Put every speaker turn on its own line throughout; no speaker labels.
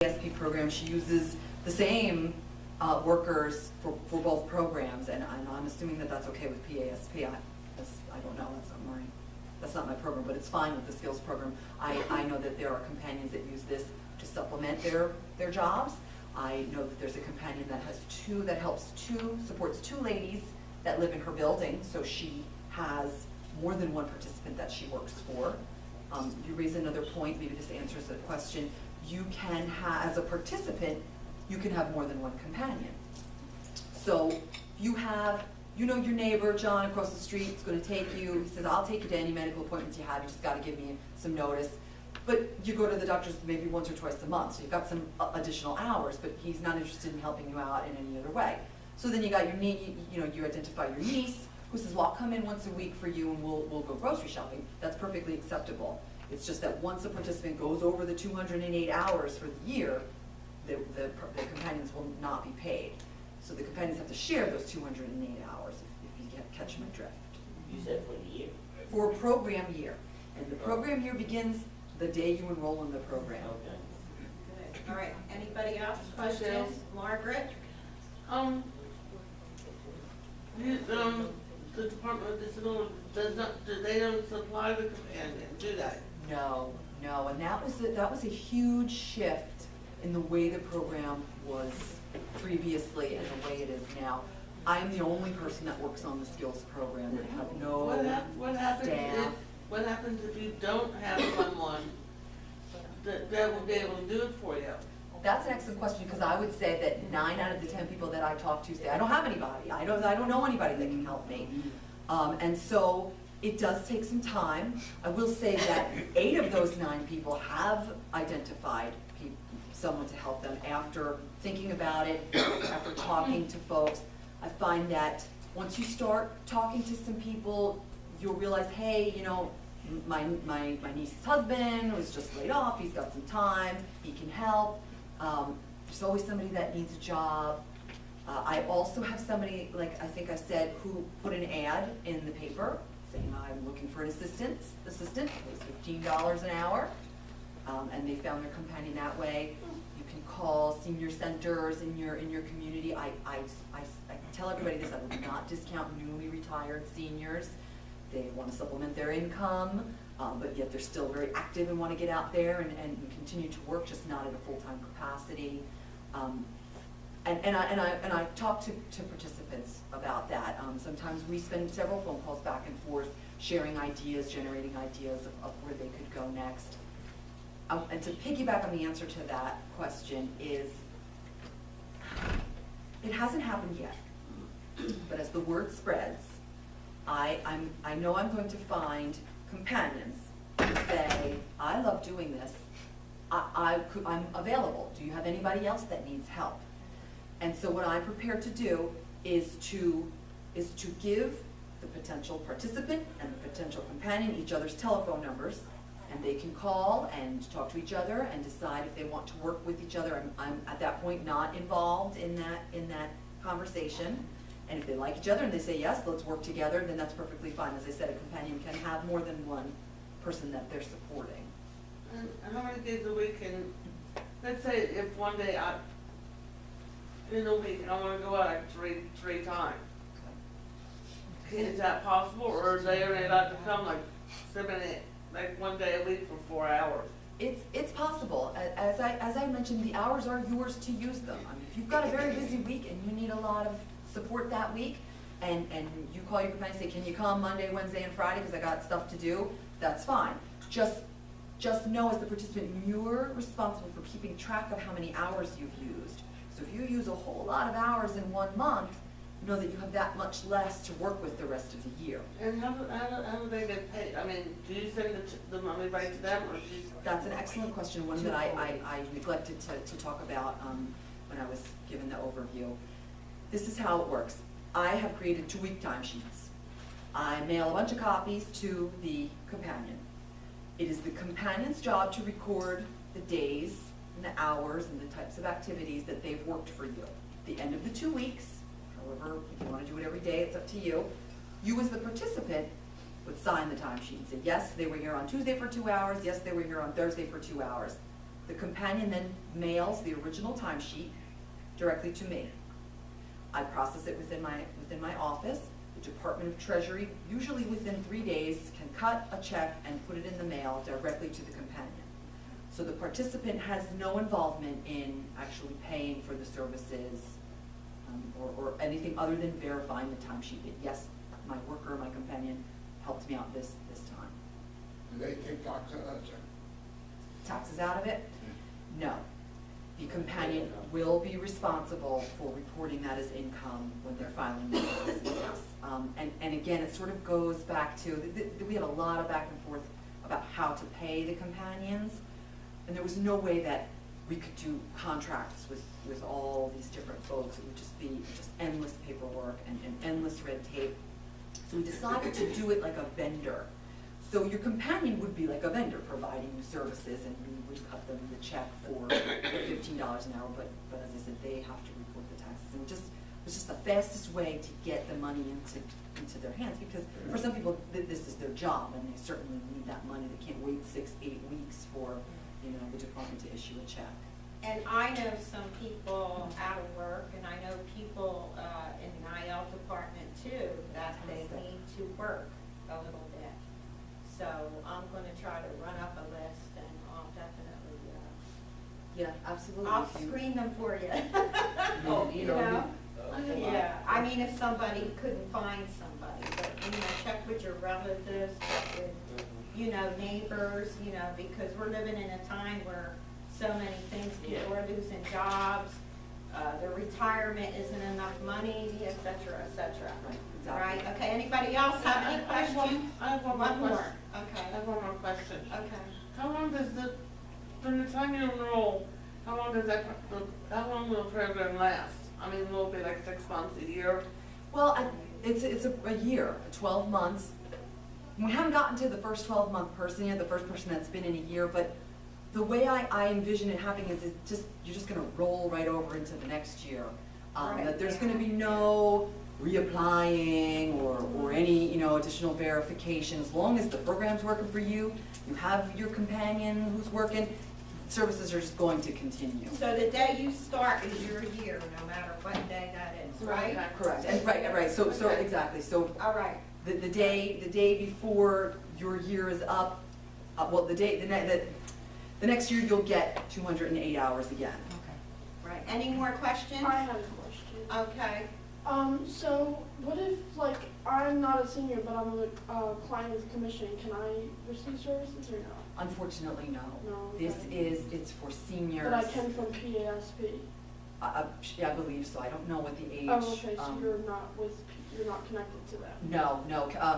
ASP program, she uses the same workers for both programs, and I'm assuming that that's okay with PASP. I don't know, that's not my program, but it's fine with the skills program. I know that there are companions that use this to supplement their jobs. I know that there's a companion that has supports two ladies that live in her building, so she has more than one participant that she works for. You raise another point, maybe this answers the question. You can have, as a participant, you can have more than one companion. So you have, your neighbor, John, across the street is going to take you. He says, I'll take you to any medical appointments you have. You just got to give me some notice. But you go to the doctor's maybe once or twice a month, so you've got some additional hours, but he's not interested in helping you out in any other way. So then you got your you identify your niece, who says, well, I'll come in once a week for you and we'll go grocery shopping. That's perfectly acceptable. It's just that once a participant goes over the 208 hours for the year, the companions will not be paid. So the companions have to share those 208 hours if you catch my drift.
You said for the year?
For a program year. And the program year begins the day you enroll in the program.
Okay.
Good. All right, anybody else? Questions? Margaret?
The Department of Disability they don't supply the companion, do they?
No, and that was a huge shift in the way the program was previously and the way it is now. I'm the only person that works on the skills program. I have no staff.
What happens if you don't have someone that will be able to do it for you?
That's an excellent question, because I would say that 9 out of the 10 people that I talk to say, I don't have anybody. I don't know anybody that can help me. And so it does take some time. I will say that 8 of those 9 people have identified someone to help them after thinking about it, after talking to folks. I find that once you start talking to some people, you'll realize, hey, my niece's husband was just laid off, he's got some time, he can help. There's always somebody that needs a job. I also have somebody, like I think I said, who put an ad in the paper saying, I'm looking for an assistant, pays $15 an hour, and they found their companion that way. You can call senior centers in your community. I tell everybody this, I would not discount newly retired seniors. They want to supplement their income, but yet they're still very active and want to get out there and continue to work, just not at a full-time capacity. And I talk to participants about that. Sometimes we spend several phone calls back and forth, sharing ideas, generating ideas of where they could go next. And to piggyback on the answer to that question is, it hasn't happened yet, but as the word spreads, I know I'm going to find companions who say, I love doing this, I'm available. Do you have anybody else that needs help? And so what I'm prepared to do is to give the potential participant and the potential companion each other's telephone numbers, and they can call and talk to each other and decide if they want to work with each other. I'm at that point not involved in that conversation. And if they like each other and they say, yes, let's work together, then that's perfectly fine. As I said, a companion can have more than one person that they're supporting.
And how many days a week can, let's say if one day in a week I want to go out like three times. Is that possible, or are they only allowed to come like one day a week for 4 hours?
It's possible. As I mentioned, the hours are yours to use them. I mean, if you've got a very busy week and you need a lot of support that week, and you call your companion and say, can you come Monday, Wednesday, and Friday because I got stuff to do, that's fine. Just know as the participant, you're responsible for keeping track of how many hours you've used. So if you use a whole lot of hours in 1 month, know that you have that much less to work with the rest of the year.
And how do they get paid? I mean, do you send the money back to them, or do you?
That's an excellent question, one that I neglected to talk about when I was given the overview. This is how it works. I have created 2-week timesheets. I mail a bunch of copies to the companion. It is the companion's job to record the days and the hours and the types of activities that they've worked for you. At the end of the 2 weeks, however, if you want to do it every day, it's up to you. You as the participant would sign the timesheet and say, yes, they were here on Tuesday for 2 hours, yes, they were here on Thursday for 2 hours. The companion then mails the original timesheet directly to me. I process it within my office. The Department of Treasury, usually within 3 days, can cut a check and put it in the mail directly to the companion. So the participant has no involvement in actually paying for the services or anything other than verifying the timesheet that yes, my worker, my companion helped me out this time.
Do they take tax on that check?
Taxes out of it? No. The companion will be responsible for reporting that as income when they're filing the taxes. And again, it sort of goes back to, we have a lot of back and forth about how to pay the companions, and there was no way that we could do contracts with all these different folks. It would just be just endless paperwork and endless red tape. So we decided to do it like a vendor. So your companion would be like a vendor providing you services, and we would cut them the check for $15 an hour, but as I said, they have to report the taxes. And it was just the fastest way to get the money into their hands, because for some people, this is their job, and they certainly need that money. They can't wait 6-8 weeks for, the department to issue a check.
And I know some people out of work, and I know people in the RiL department too, that they need to work a little bit. So I'm gonna try to run up a list, and I'll definitely,
Yeah, absolutely.
I'll screen them for you. You know? Yeah, I mean, if somebody couldn't find somebody, but, check with your relatives, check with, neighbors, because we're living in a time where so many things, people are losing jobs, their retirement isn't enough money, et cetera, et cetera.
Right, exactly.
Right, okay, anybody else have any questions?
I have one more question.
Okay,
I have one more question.
okay.
How long does from the time you enroll, how long will the program last? I mean, will it be like 6 months, a year?
Well, it's a year, 12 months. We haven't gotten to the first 12-month person yet, the first person that's been in a year, but the way I envision it happening is you're just gonna roll right over into the next year.
Right.
That there's gonna be no reapplying or any, additional verification. As long as the program's working for you, you have your companion who's working, services are just going to continue.
So the day you start is your year, no matter what day that is, right?
Correct, and right, so
Okay.
exactly, so
All right,
the day before your year is up, the next year you'll get 208 hours again.
right. Any more questions?
I have a question.
Okay.
So what if, I'm not a senior, but I'm a client with commission, can I receive services or no?
Unfortunately, no.
No,
This
okay.
it's for seniors.
But I can from PASP.
Yeah, I believe so. I don't know what the age.
Oh, okay, so you're not connected to that?
No.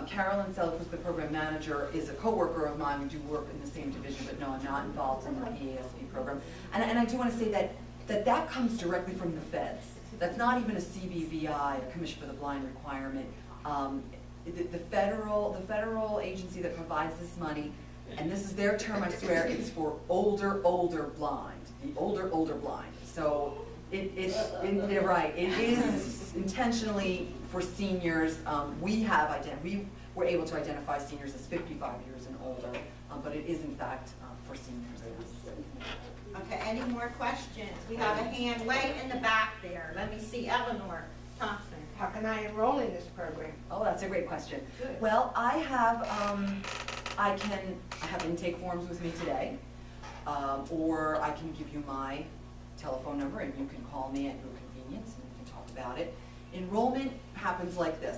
Carolyn Selleck, who's the program manager, is a coworker of mine. We do work in the same division, but no, I'm not involved in the PASP program. And I do want to say that comes directly from the feds. That's not even a CBVI, a Commission for the Blind requirement. The federal agency that provides this money, and this is their term, I swear, it's for older blind, the older blind. So they're right, it is intentionally for seniors. We were able to identify seniors as 55 years and older, but it is in fact for seniors.
Okay, any more questions? We have a hand way in the back there. Let me see, Eleanor Thompson.
How can I enroll in this program?
Oh, that's a great question.
Good.
Well, I have intake forms with me today, or I can give you my telephone number and you can call me at your convenience and we can talk about it. Enrollment happens like this.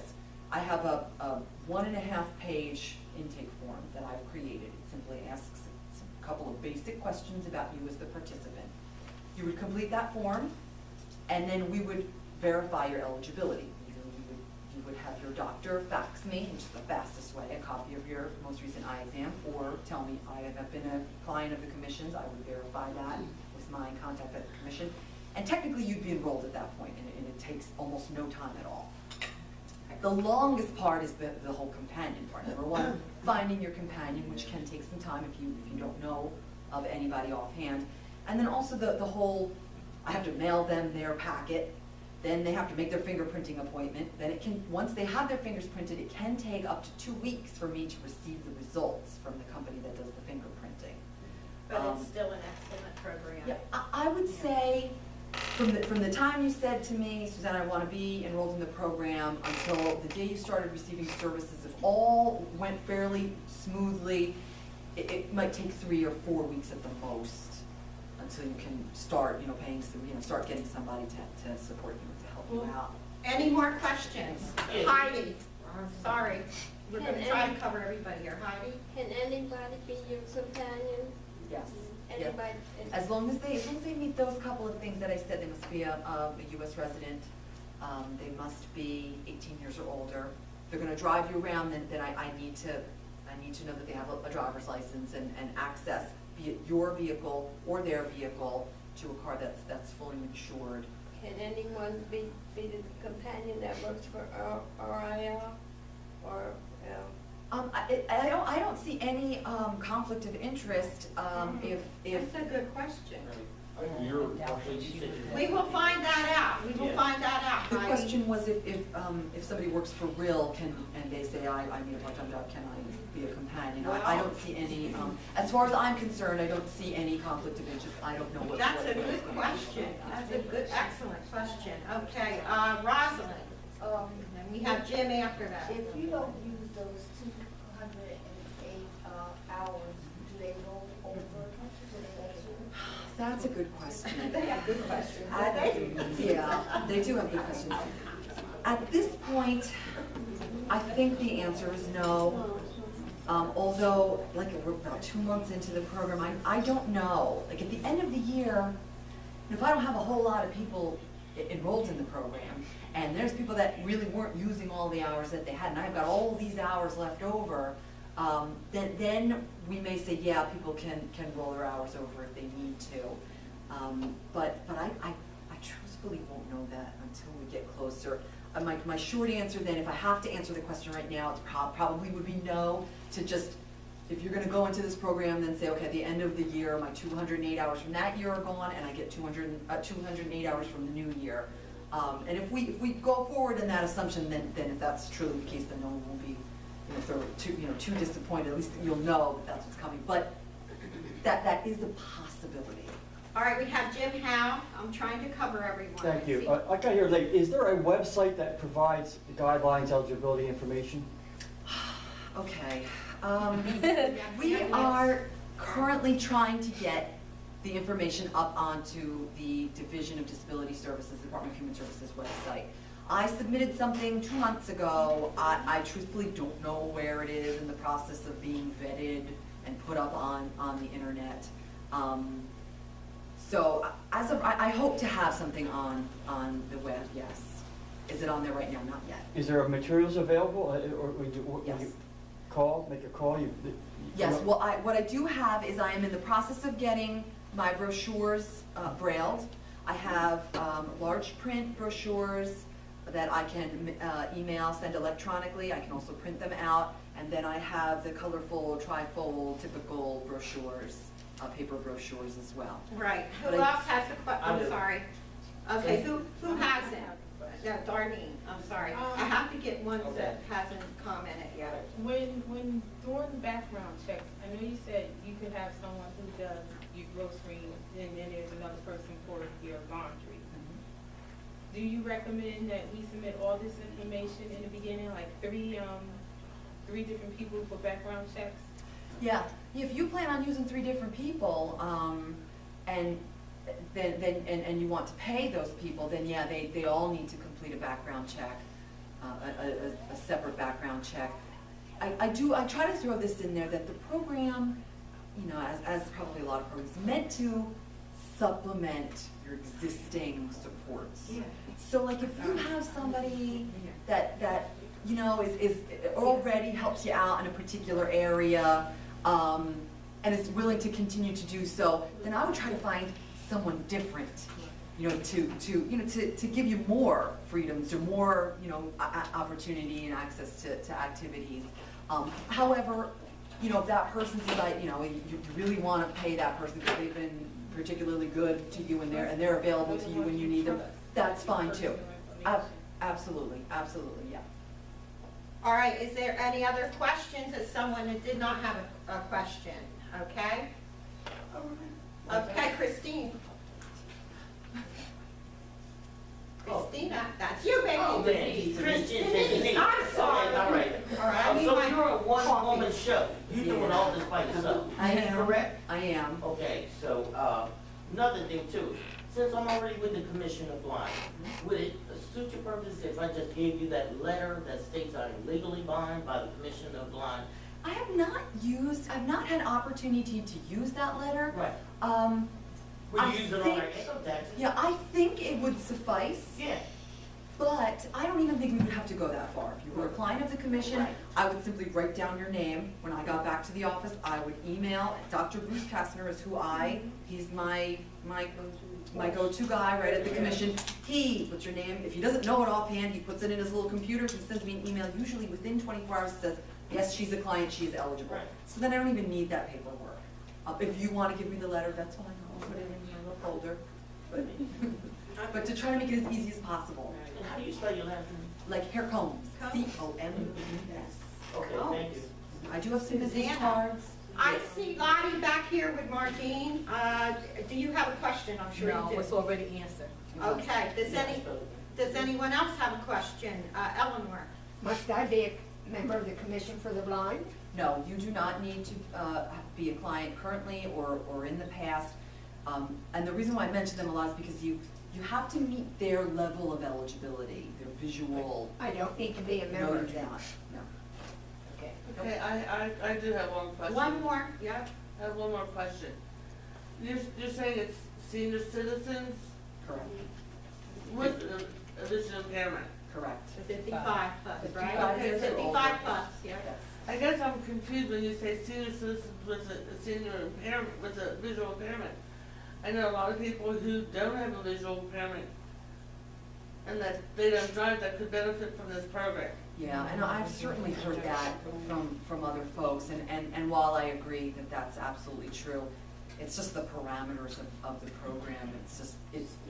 I have a 1.5-page intake form that I've created. It simply asks a couple of basic questions about you as the participant. You would complete that form, and then we would verify your eligibility. Either you would have your doctor fax me, which is the fastest way, a copy of your most recent eye exam, or tell me I have been a client of the commission's. I would verify that with my contact at the commission. And technically you'd be enrolled at that point, and it takes almost no time at all. The longest part is the whole companion part. Number one, finding your companion, which can take some time if you don't know of anybody offhand. And then also the whole, I have to mail them their packet, then they have to make their fingerprinting appointment. Then once they have their fingers printed, it can take up to 2 weeks for me to receive the results from the company that does the fingerprinting.
But it's still an excellent program.
Yeah, I would say, from the time you said to me, Suzanne, I want to be enrolled in the program, until the day you started receiving services, if all went fairly smoothly, it might take 3 or 4 weeks at the most until you can start, paying some, start getting somebody to support you, to help you out.
Any more questions? Heidi, sorry, we're
Can
gonna try to
any-
cover everybody here. Heidi?
Can anybody be your companion?
Yes. Yeah.
Anybody?
As long as they meet those couple of things that I said, they must be a US resident, they must be 18 years or older. If they're gonna drive you around, then I need to know that they have a driver's license and access, be it your vehicle or their vehicle, to a car that's fully insured.
Can anyone be the companion that works for RIL or?
I don't see any conflict of interest if
That's a good question.
I think you're,
We will find that out. We will find that out,
the
Heidi.
question was if somebody works for RiL, and they say, I need a part-time job, can I be a companion? I don't see any, as far as I'm concerned, I don't see any conflict of interest. I don't know what.
That's a
what
good
it's gonna be.
question. That's a good, excellent question. Okay, Rosalind, and we have Jim after that.
If you don't use those 208 hours, do they roll over to the next year?
That's a good question.
They have good questions.
Yeah, they do have good questions. At this point, I think the answer is no. Although, like, we're about 2 months into the program, I don't know. Like, at the end of the year, if I don't have a whole lot of people enrolled in the program, and there's people that really weren't using all the hours that they had, and I've got all these hours left over, then we may say, yeah, people can roll their hours over if they need to. But I truthfully won't know that until we get closer. My short answer then, if I have to answer the question right now, it probably would be no, to just, if you're gonna go into this program, then say, okay, at the end of the year, my 208 hours from that year are gone, and I get 208 hours from the new year. And if we go forward in that assumption, then if that's truly the case, then no one will be, if they're too disappointed, at least you'll know that that's what's coming. But that is a possibility.
All right, we have Jim Howe. I'm trying to cover everyone.
Thank you.
See-
I got here late. Is there a website that provides guidelines, eligibility information?
Okay. We are currently trying to get the information up onto the Division of Disability Services, Department of Human Services website. I submitted something 2 months ago. I truthfully don't know where it is in the process of being vetted and put up on the internet. So as of, I hope to have something on the web, yes. Is it on there right now? Not yet.
Is there materials available, or would you
Yes.
make a call?
Yes, well, what I do have is I am in the process of getting my brochures brailled. I have large print brochures that I can email, send electronically. I can also print them out. And then I have the colorful, trifold, typical brochures, paper brochures as well.
Right. Who
But I-
else has a question? I'm sorry. Okay, who has it? No, Darlene, I'm sorry. I have to get one that hasn't commented yet.
When doing background checks, I know you said you could have someone who does your grocery, and then there's another person for your laundry. Do you recommend that we submit all this information in the beginning, like three different people for background checks?
Yeah, if you plan on using 3 different people, and you want to pay those people, then yeah, they all need to complete a background check, a separate background check. I try to throw this in there that the program, as probably a lot of programs, is meant to supplement your existing supports.
Yeah.
So like if you have somebody that is already helps you out in a particular area, and is willing to continue to do so, then I would try to find someone different, to give you more freedoms or more, opportunity and access to activities. However, if that person says, you really want to pay that person because they've been particularly good to you and they're available to you when you need them, that's fine too. Absolutely, yeah.
All right, is there any other questions? Is someone that did not have a question? Okay? Okay, Christine. Christina, that's you, baby.
Oh, man, Christian said me.
I'm sorry.
Okay, all right.
All right, I need
So
my
you're a
coffee.
one-woman show. You doing all this by yourself.
I am.
Correct?
I am.
Okay, so, another thing too. Since I'm already with the Commission of Blind, would it suit your purpose if I just gave you that letter that states I'm legally bound by the Commission of Blind?
I've not had opportunity to use that letter.
Right. Would
I
you use it on
think-
our income taxes?
Yeah, I think it would suffice.
Yeah.
But I don't even think we would have to go that far. If you were a client of the commission,
Right.
I would simply write down your name. When I got back to the office, I would email, Dr. Bruce Kastner is he's my go-to guy right at the commission. He puts your name, if he doesn't know it offhand, he puts it in his little computer, he sends me an email, usually within 24 hours, says, yes, she's a client, she is eligible.
Right.
So then I don't even need that paperwork. If you want to give me the letter, that's fine, I'll put it in your little folder. But to try to make it as easy as possible.
And how do you spell your last name?
Like hair combs,
Combs.
C-O-M-B-S.
Okay, thank you.
I do have some business
Susanna.
cards.
I see Lottie back here with Martine. Do you have a question? I'm sure you do.
already answered.
Okay, does anyone else have a question? Eleanor?
Must I be a member of the Commission for the Blind?
No, you do not need to be a client currently or in the past. And the reason why I mention them a lot is because you have to meet their level of eligibility, their visual.
I don't need to be a
No,
member
you
of
do
them.
not, no.
Okay.
Okay, I do have one question.
One more, yeah.
I have one more question. You're saying it's senior citizens
Correct,
with a vision impairment?
correct.
55 plus, right?
55 years or
55
older.
plus, yeah.
Yes.
I guess I'm confused when you say senior citizens with a senior impairment, with a visual impairment. I know a lot of people who don't have a visual impairment and that they don't drive that could benefit from this program.
Yeah, and I've certainly heard that from other folks, and while I agree that that's absolutely true, it's just the parameters of the program. It's just,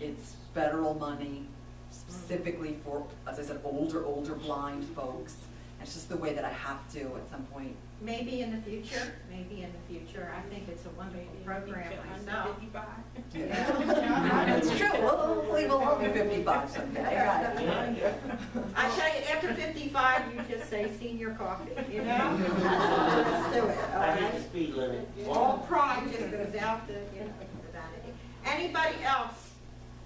it's federal money specifically for, as I said, older blind folks. It's just the way that I have to at some point.
Maybe in the future, I think it's a wonderful program myself.
That's true, we'll leave alone to 55 someday, right?
I tell you, after 55, you just say senior coffee, you know? Let's do it, all
I hit
right?
the speed limit.
All pride just goes out the, vanity. Anybody else?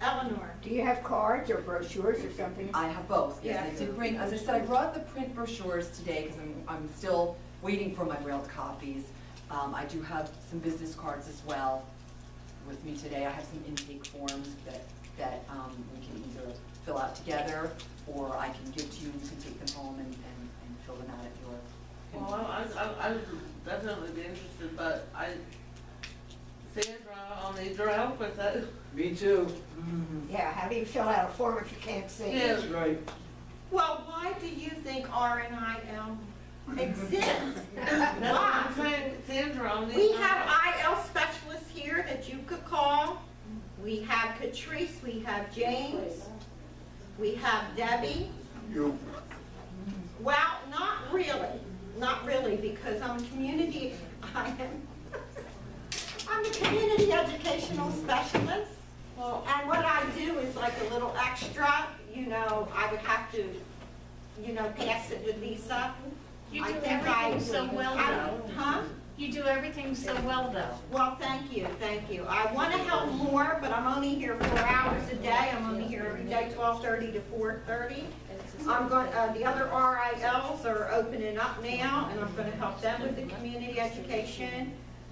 Eleanor?
Do you have cards or brochures or something?
I have both, yes,
Yes.
I did bring, as I said, I brought the print brochures today because I'm still waiting for my RiL copies. I do have some business cards as well with me today. I have some intake forms that we can either fill out together or I can give to you, you can take them home and fill them out at your.
Well, I would definitely be interested, but Sandra, I'll need your help with that.
Me too.
Yeah, how do you fill out a form if you can't see?
Yeah.
That's right.
Well, why do you think RNIL exists?
That's what I'm saying, Sandra, I'll need
We
your
have
help.
IL specialists here that you could call. We have Catrice, we have James, we have Debbie.
You,
Well, not really, because I'm a community educational specialist. And what I do is like a little extra, I would have to, pass it with Lisa.
You
I
do
think
everything so well, though.
Huh?
You do everything so well, though.
Well, thank you. I want to help more, but I'm only here 4 hours a day. I'm only here every day, 12:30 to 4:30. The other RILs are opening up now, and I'm going to help them with the community education.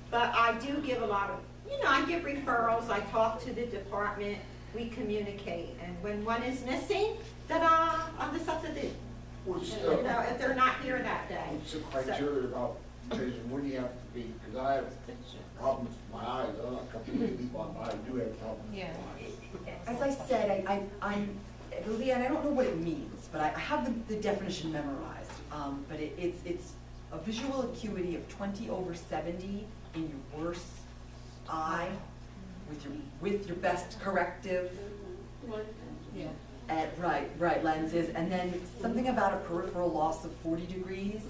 But I do give a lot of, I give referrals. I talk to the department. We communicate, and when one is missing, I'm the substitute.
what's
If they're not here that day.
what's the criteria about changing when you have to be, because I have problems with my eyes, I'm not a couple of people, but I do have problems with my eyes.
As I said, Leanne, I don't know what it means, but I have the definition memorized. But it's a visual acuity of 20/70 in your worst eye, with your best corrective.
Yeah.
Right, lenses, and then something about a peripheral loss of 40 degrees.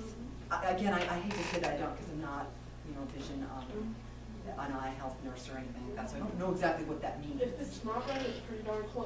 Again, I hate to say that I don't, because I'm not, vision an eye health nurse or anything like that, so I don't know exactly what that means.
If it's not right, it's pretty darn close.